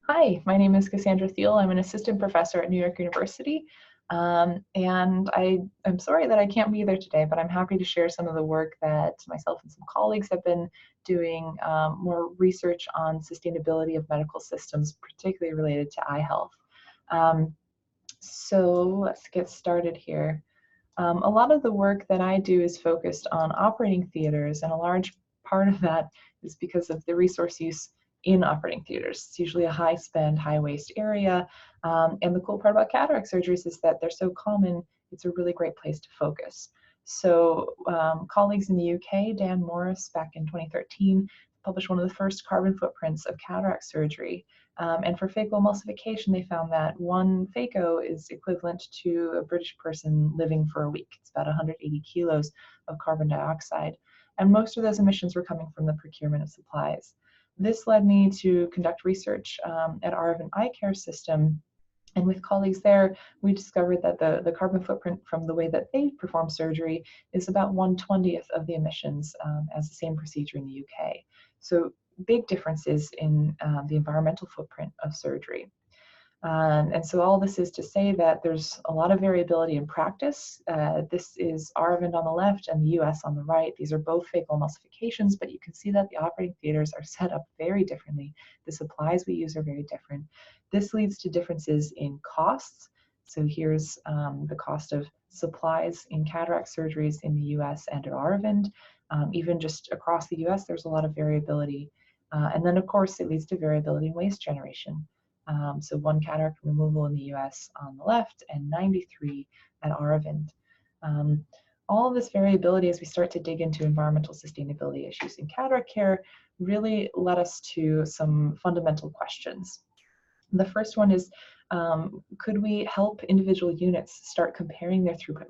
Hi, my name is Cassandra Thiel. I'm an assistant professor at New York University. And I'm sorry that I can't be there today, but I'm happy to share some of the work that myself and some colleagues have been doing, more research on sustainability of medical systems, particularly related to eye health. Um, so let's get started here. A lot of the work that I do is focused on operating theaters, and a large part of that is because of the resource use in operating theaters. It's usually a high spend, high waste area. And the cool part about cataract surgeries is that they're so common, it's a really great place to focus. So colleagues in the UK, Dan Morris, back in 2013, published one of the first carbon footprints of cataract surgery. And for phacoemulsification, they found that one phaco is equivalent to a British person living for a week. It's about 180 kilos of carbon dioxide. And most of those emissions were coming from the procurement of supplies. This led me to conduct research at Aravind Eye Care System. And with colleagues there, we discovered that the carbon footprint from the way that they perform surgery is about 1/20th of the emissions as the same procedure in the UK. So big differences in the environmental footprint of surgery. And so all this is to say that there's a lot of variability in practice. This is Aravind on the left and the US on the right. These are both phacoemulsifications, but you can see that the operating theaters are set up very differently. The supplies we use are very different. This leads to differences in costs. So here's the cost of supplies in cataract surgeries in the US and at Aravind. Even just across the US, there's a lot of variability. And then, of course, it leads to variability in waste generation. So one cataract removal in the US on the left and 93 at Aravind. All of this variability as we start to dig into environmental sustainability issues in cataract care really led us to some fundamental questions. The first one is, could we help individual units start comparing their throughput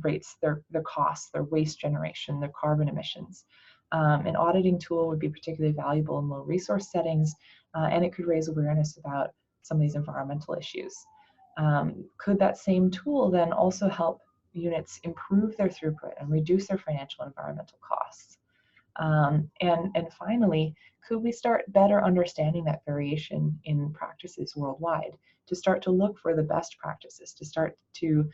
rates, their costs, their waste generation, their carbon emissions? An auditing tool would be particularly valuable in low resource settings, and it could raise awareness about some of these environmental issues. Could that same tool then also help units improve their throughput and reduce their financial and environmental costs? And finally, could we start better understanding that variation in practices worldwide, to start to look for the best practices, to start to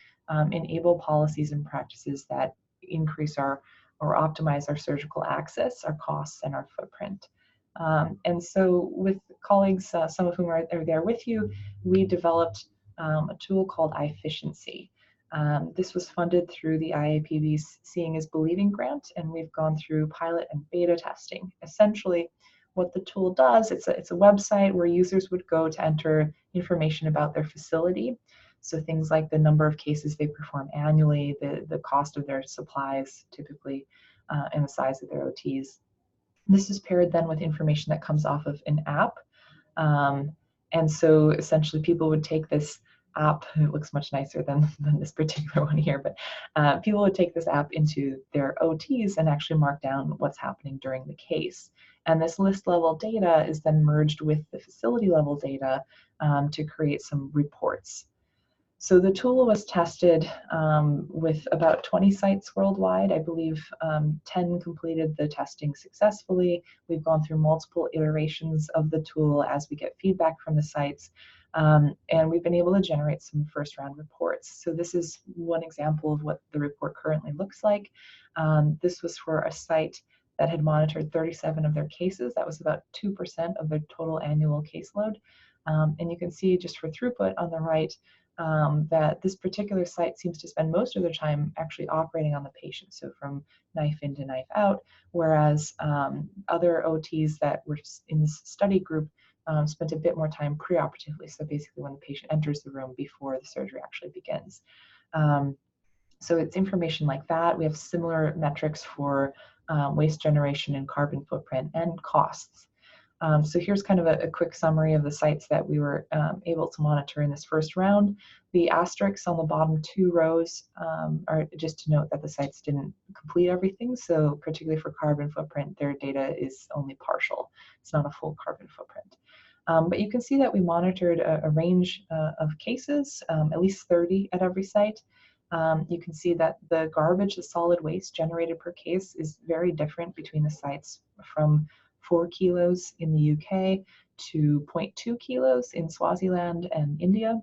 enable policies and practices that increase our or optimize our surgical access, our costs, and our footprint. And so with colleagues, some of whom are there with you, we developed a tool called Eyefficiency. This was funded through the IAPB's Seeing is Believing grant, and we've gone through pilot and beta testing. Essentially, what the tool does, it's a website where users would go to enter information about their facility. So things like the number of cases they perform annually, the cost of their supplies typically, and the size of their OTs. This is paired then with information that comes off of an app. And so essentially people would take this app, it looks much nicer than this particular one here, but people would take this app into their OTs and actually mark down what's happening during the case. And this list level data is then merged with the facility level data to create some reports. So the tool was tested with about 20 sites worldwide. I believe 10 completed the testing successfully. We've gone through multiple iterations of the tool as we get feedback from the sites. And we've been able to generate some first round reports. So this is one example of what the report currently looks like. This was for a site that had monitored 37 of their cases. That was about 2% of their total annual caseload. And you can see just for throughput on the right, that this particular site seems to spend most of their time actually operating on the patient, so from knife in to knife out, whereas other OTs that were in this study group spent a bit more time preoperatively, so basically when the patient enters the room before the surgery actually begins. So it's information like that. We have similar metrics for waste generation and carbon footprint and costs. So here's kind of a quick summary of the sites that we were able to monitor in this first round. The asterisks on the bottom two rows are just to note that the sites didn't complete everything. So particularly for carbon footprint, their data is only partial. It's not a full carbon footprint. But you can see that we monitored a range of cases, at least 30 at every site. You can see that the garbage, the solid waste generated per case is very different between the sites, from 4 kilos in the UK to 0.2 kilos in Swaziland and India.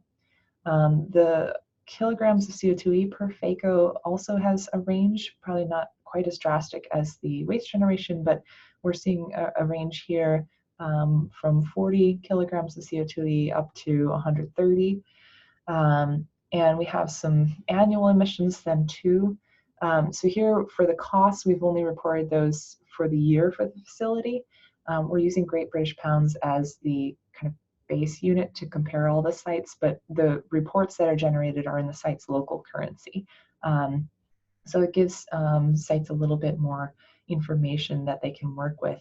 The kilograms of CO2e per phaco also has a range, probably not quite as drastic as the waste generation, but we're seeing a range here from 40 kilograms of CO2e up to 130. And we have some annual emissions then too. So here for the costs, we've only reported those for the year for the facility. We're using Great British Pounds as the kind of base unit to compare all the sites, but the reports that are generated are in the site's local currency. So it gives sites a little bit more information that they can work with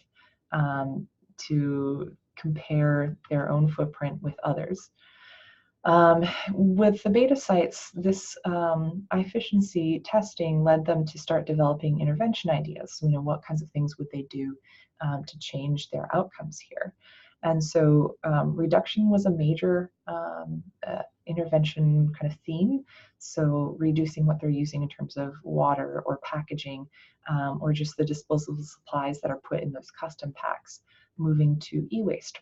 to compare their own footprint with others. With the beta sites, this Eyefficiency testing led them to start developing intervention ideas. What kinds of things would they do to change their outcomes here? And so reduction was a major intervention kind of theme. So reducing what they're using in terms of water or packaging, or just the disposable supplies that are put in those custom packs, moving to e-waste,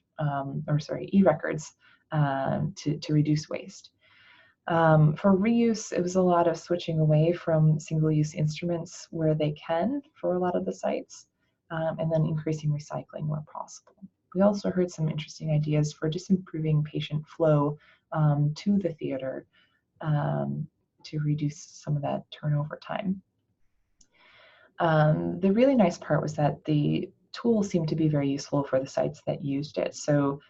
e-records to reduce waste. For reuse, it was a lot of switching away from single-use instruments where they can for a lot of the sites, and then increasing recycling where possible. We also heard some interesting ideas for just improving patient flow to the theater to reduce some of that turnover time. The really nice part was that the tool seemed to be very useful for the sites that used it. So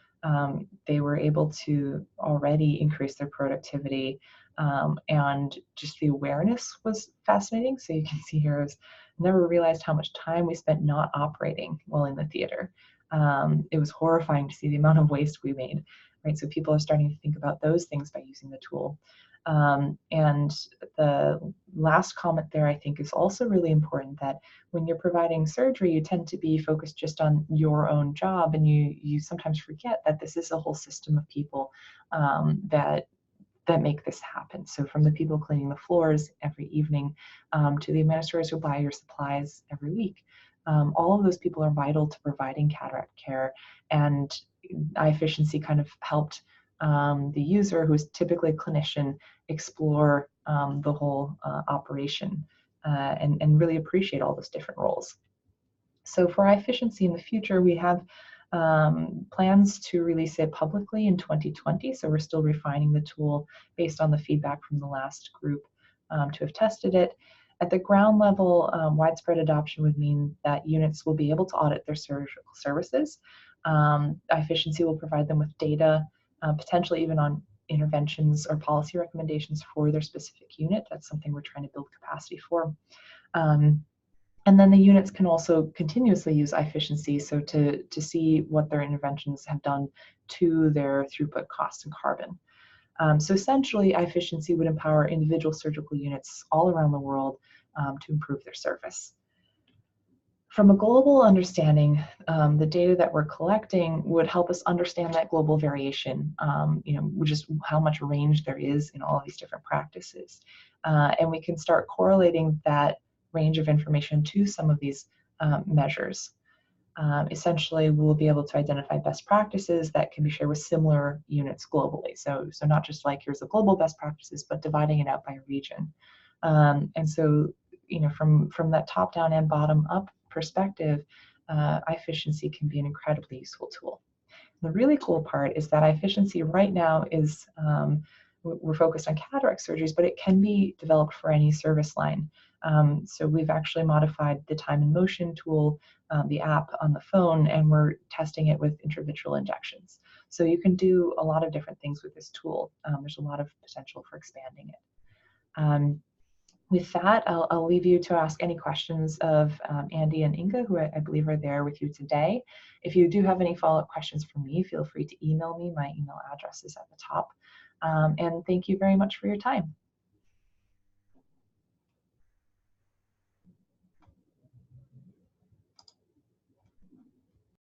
they were able to already increase their productivity, and just the awareness was fascinating. So you can see here, I never realized how much time we spent not operating while in the theater. It was horrifying to see the amount of waste we made, right? So people are starting to think about those things by using the tool. And the last comment there, I think, is also really important, that when you're providing surgery, you tend to be focused just on your own job, and you sometimes forget that this is a whole system of people that make this happen. So from the people cleaning the floors every evening to the administrators who buy your supplies every week. All of those people are vital to providing cataract care, and Eyefficiency kind of helped the user, who's typically a clinician, explore the whole operation and really appreciate all those different roles. So for Eyefficiency in the future, we have plans to release it publicly in 2020. So we're still refining the tool based on the feedback from the last group to have tested it. At the ground level, widespread adoption would mean that units will be able to audit their surgical services. Eyefficiency will provide them with data, potentially even on interventions or policy recommendations for their specific unit. That's something we're trying to build capacity for. And then the units can also continuously use Eyefficiency, so to see what their interventions have done to their throughput, cost, and carbon. So essentially, Eyefficiency would empower individual surgical units all around the world to improve their service. From a global understanding, the data that we're collecting would help us understand that global variation, which is how much range there is in all of these different practices. And we can start correlating that range of information to some of these measures. Essentially, we'll be able to identify best practices that can be shared with similar units globally. So not just like, here's the global best practices, but dividing it out by region. And so, from that top-down and bottom-up perspective, Eyefficiency can be an incredibly useful tool. The really cool part is that Eyefficiency right now is, we're focused on cataract surgeries, but it can be developed for any service line. So we've actually modified the time and motion tool, the app on the phone, and we're testing it with intravitreal injections. So you can do a lot of different things with this tool. There's a lot of potential for expanding it. With that, I'll leave you to ask any questions of Andy and Inga, who I believe are there with you today. If you do have any follow-up questions for me, feel free to email me. My email address is at the top. And thank you very much for your time.